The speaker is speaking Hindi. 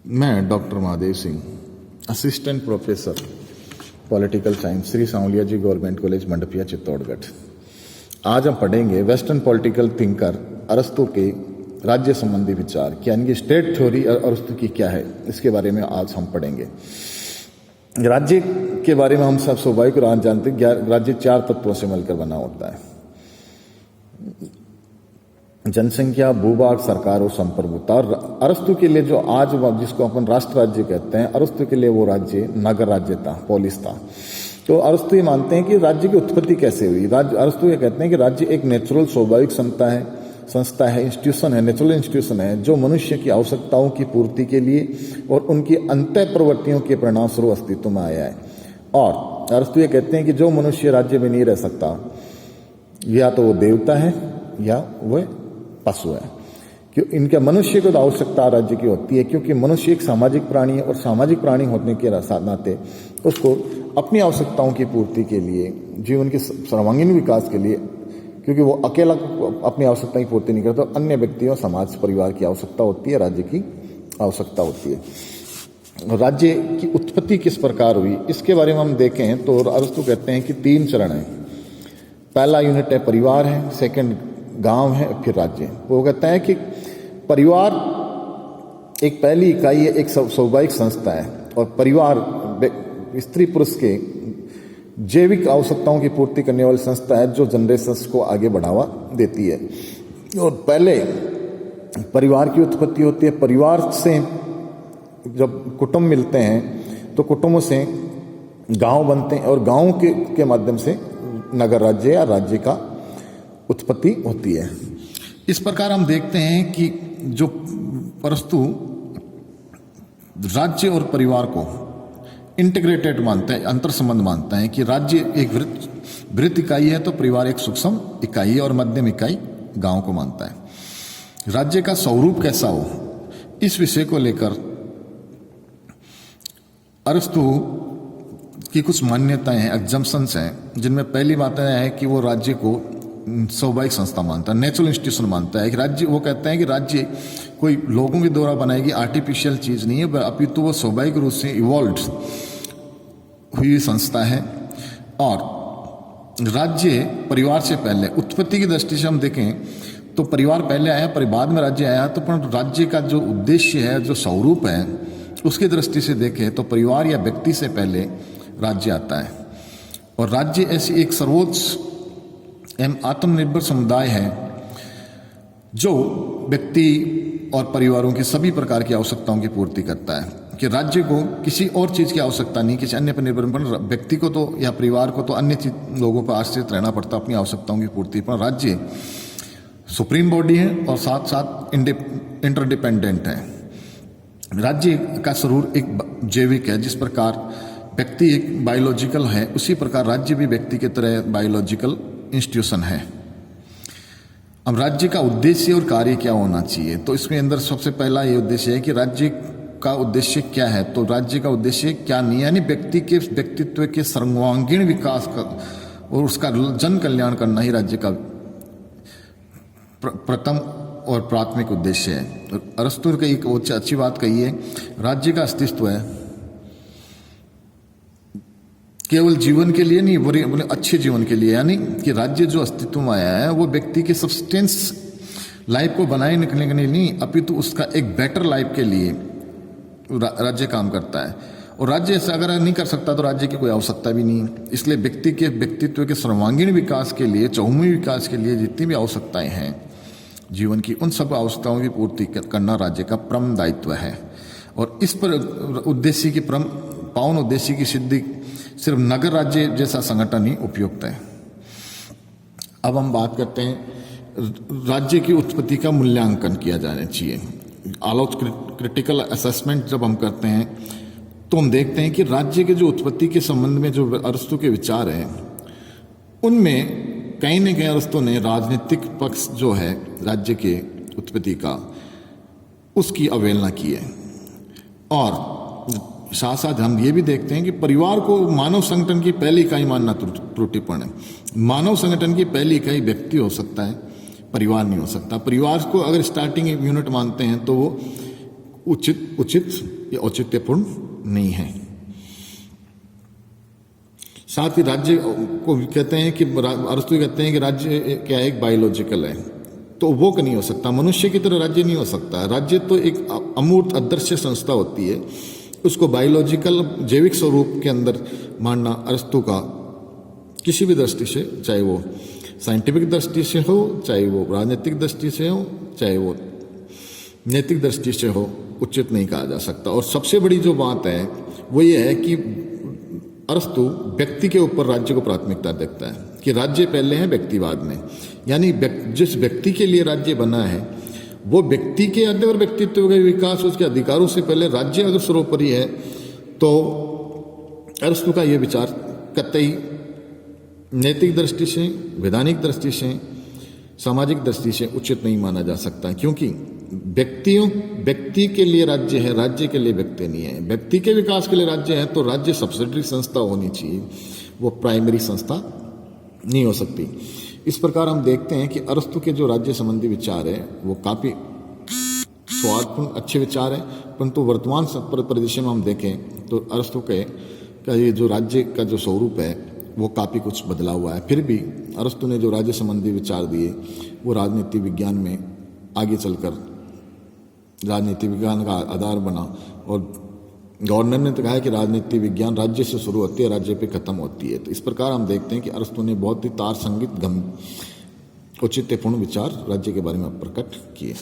मैं doctor Mahadev Singh, assistant professor political science, Shri Sanwaliya ji government college Mandapiya Chittorgarh. आज हम पढ़ेंगे वेस्टर्न पॉलिटिकल थिंकर अरस्तु के राज्य संबंधी विचार, यानी कि स्टेट थ्योरी अरस्तु की क्या है, इसके बारे में आज हम पढ़ेंगे। राज्य के बारे में हम सब स्वाभाविक रूप से जानते हैं, राज्य 4 तत्वों से मिलकर बना होता है: जनसंख्या, भूभाग, सरकार और संप्रभुता। और अरस्तु के लिए जो आज जिसको अपन राष्ट्र राज्य कहते हैं, अरस्तु के लिए वो राज्य नगर राज्य था, पोलिस था। तो अरस्तु ये मानते हैं कि राज्य की उत्पत्ति कैसे हुई। अरस्तु ये कहते हैं कि राज्य एक नेचुरल स्वाभाविक संस्था है, इंस्टीट्यूशन है, नेचुरल इंस्टीट्यूशन है, जो मनुष्य की आवश्यकताओं की पूर्ति के लिए और उनकी अंतः प्रवृत्तियों के परिणाम स्वरूप अस्तित्व में आया है। और अरस्तु ये कहते हैं कि जो मनुष्य राज्य में नहीं रह सकता, या तो वो देवता है या वह पशु है। क्यों इनके मनुष्य को तो आवश्यकता राज्य की होती है, क्योंकि मनुष्य एक सामाजिक प्राणी है और सामाजिक प्राणी होने के नाते उसको अपनी आवश्यकताओं की पूर्ति के लिए, जीवन के सर्वांगीण विकास के लिए, क्योंकि वो अकेला अपनी आवश्यकता की पूर्ति नहीं करता, तो अन्य व्यक्तियों, समाज, परिवार की आवश्यकता होती है, राज्य की आवश्यकता होती है। राज्य की उत्पत्ति किस प्रकार हुई, इसके बारे में हम देखें तो अरस्तु कहते हैं कि 3 चरण है। पहला यूनिट है परिवार है, सेकंड गांव है, फिर राज्य। वो कहता है कि परिवार एक पहली इकाई है, एक स्वाभाविक संस्था है, और परिवार स्त्री पुरुष के जैविक आवश्यकताओं की पूर्ति करने वाली संस्था है, जो जनरेशंस को आगे बढ़ावा देती है। और पहले परिवार की उत्पत्ति होती है। परिवार से जब कुटुंब मिलते हैं तो कुटुंबों से गांव बनते हैं, और गांव के माध्यम से नगर राज्य या राज्य का उत्पत्ति होती है। इस प्रकार हम देखते हैं कि जो अरस्तु राज्य और परिवार को इंटीग्रेटेड मानता है, अंतर संबंध मानता है कि राज्य एक वृत्त इकाई है तो परिवार एक सूक्ष्म इकाई है, और मध्यम इकाई गांव को मानता है। राज्य का स्वरूप कैसा हो, इस विषय को लेकर अरस्तु की कुछ मान्यताएं हैं, एग्जम्पशंस हैं, जिनमें पहली बात यह है कि वो राज्य को स्वाभाविक संस्था मानता है, नेचुरल इंस्टीट्यूशन मानता है। कि राज्य, वो कहते हैं कि राज्य कोई लोगों के द्वारा बनाएगी आर्टिफिशियल चीज नहीं है, अपितु वो स्वाभाविक रूप से इवॉल्व हुई संस्था है। और राज्य परिवार से पहले, उत्पत्ति की दृष्टि से हम देखें तो परिवार पहले आया, पर बाद में राज्य आया। तो पर राज्य का जो उद्देश्य है, जो स्वरूप है, उसकी दृष्टि से देखें तो परिवार या व्यक्ति से पहले राज्य आता है। और राज्य ऐसी एक सर्वोच्च एवं आत्मनिर्भर समुदाय है जो व्यक्ति और परिवारों की सभी प्रकार की आवश्यकताओं की पूर्ति करता है। कि राज्य को किसी और चीज की आवश्यकता नहीं, किसी अन्य पर निर्भर, व्यक्ति को तो या परिवार को तो अन्य लोगों पर आश्रित रहना पड़ता अपनी आवश्यकताओं की पूर्ति पर। राज्य सुप्रीम बॉडी है और साथ साथ इंटरडिपेंडेंट है। राज्य का स्वरूप एक जैविक है, जिस प्रकार व्यक्ति एक बायोलॉजिकल है, उसी प्रकार राज्य भी व्यक्ति की तरह बायोलॉजिकल इंस्टीट्यूशन है। अब राज्य का उद्देश्य और कार्य क्या होना चाहिए, तो इसमें अंदर सबसे पहला ये उद्देश्य है कि राज्य का उद्देश्य क्या है। तो राज्य का उद्देश्य क्या नहीं, यानी व्यक्ति के व्यक्तित्व के सर्वांगीण विकास का और उसका जन कल्याण करना ही राज्य का प्रथम और प्राथमिक उद्देश्य है। अरस्तु की एक अच्छी बात कही है, राज्य का अस्तित्व है केवल जीवन के लिए नहीं, बोले अच्छे जीवन के लिए। यानी कि राज्य जो अस्तित्व में आया है वो व्यक्ति के सब्सटेंस लाइफ को बनाए निकलने के लिए नहीं, अपितु उसका एक बेटर लाइफ के लिए राज्य काम करता है। और राज्य ऐसा अगर नहीं कर सकता तो राज्य की कोई आवश्यकता भी नहीं। इसलिए व्यक्ति के व्यक्तित्व के सर्वांगीण विकास के लिए, चहुमुखी विकास के लिए जितनी भी आवश्यकताएं हैं जीवन की, उन सब आवश्यकताओं की पूर्ति करना राज्य का परम दायित्व है। और इस पर उद्देश्य की पावन उद्देश्य की सिद्धि सिर्फ नगर राज्य जैसा संगठन ही उपयुक्त है। अब हम बात करते हैं राज्य की उत्पत्ति का मूल्यांकन किया जाना चाहिए। क्रिटिकल असेसमेंट जब हम करते हैं तो हम देखते हैं कि राज्य के जो उत्पत्ति के संबंध में जो अरस्तु के विचार हैं, उनमें कहीं न कहीं अरस्तु ने राजनीतिक पक्ष जो है राज्य के उत्पत्ति का, उसकी अवहेलना की है। और साथ साथ हम ये भी देखते हैं कि परिवार को मानव संगठन की पहली इकाई मानना त्रुटिपूर्ण है। मानव संगठन की पहली इकाई व्यक्ति हो सकता है, परिवार नहीं हो सकता। परिवार को अगर स्टार्टिंग यूनिट मानते हैं तो वो उचित या औचित्यपूर्ण नहीं है। साथ ही राज्य को कहते हैं कि अरस्तु कहते हैं कि राज्य क्या एक बायोलॉजिकल है, तो वो नहीं हो सकता, मनुष्य की तरह राज्य नहीं हो सकता। राज्य तो एक अमूर्त अदृश्य संस्था होती है, उसको बायोलॉजिकल जैविक स्वरूप के अंदर मानना अरस्तु का किसी भी दृष्टि से, चाहे वो साइंटिफिक दृष्टि से हो, चाहे वो राजनीतिक दृष्टि से हो, चाहे वो नैतिक दृष्टि से हो, उचित नहीं कहा जा सकता। और सबसे बड़ी जो बात है वो ये है कि अरस्तु व्यक्ति के ऊपर राज्य को प्राथमिकता देता है कि राज्य पहले है, व्यक्ति बाद में। यानी जिस व्यक्ति के लिए राज्य बना है वो व्यक्ति के अगर व्यक्तित्व का विकास, उसके अधिकारों से पहले राज्य अगर सर्वोपरि है, तो अरस्तु का ये विचार कतई नैतिक दृष्टि से, वैधानिक दृष्टि से, सामाजिक दृष्टि से उचित नहीं माना जा सकता, क्योंकि व्यक्ति के लिए राज्य है, राज्य के लिए व्यक्ति नहीं है। व्यक्ति के विकास के लिए राज्य है तो राज्य सब्सिडरी संस्था होनी चाहिए, वो प्राइमरी संस्था नहीं हो सकती। इस प्रकार हम देखते हैं कि अरस्तु के जो राज्य संबंधी विचार है वो काफ़ी स्वार्थपूर्ण अच्छे विचार है, परंतु वर्तमान परिदृश्य में हम देखें तो अरस्तु का ये जो राज्य का जो स्वरूप है वो काफ़ी कुछ बदला हुआ है। फिर भी अरस्तु ने जो राज्य संबंधी विचार दिए वो राजनीति विज्ञान में आगे चलकर राजनीति विज्ञान का आधार बना, और गवर्नर ने तो कहा कि राजनीति विज्ञान राज्य से शुरू होती है, राज्य पे खत्म होती है। तो इस प्रकार हम देखते हैं कि अरस्तु ने बहुत ही तार संगीत औचित्यपूर्ण विचार राज्य के बारे में प्रकट किए।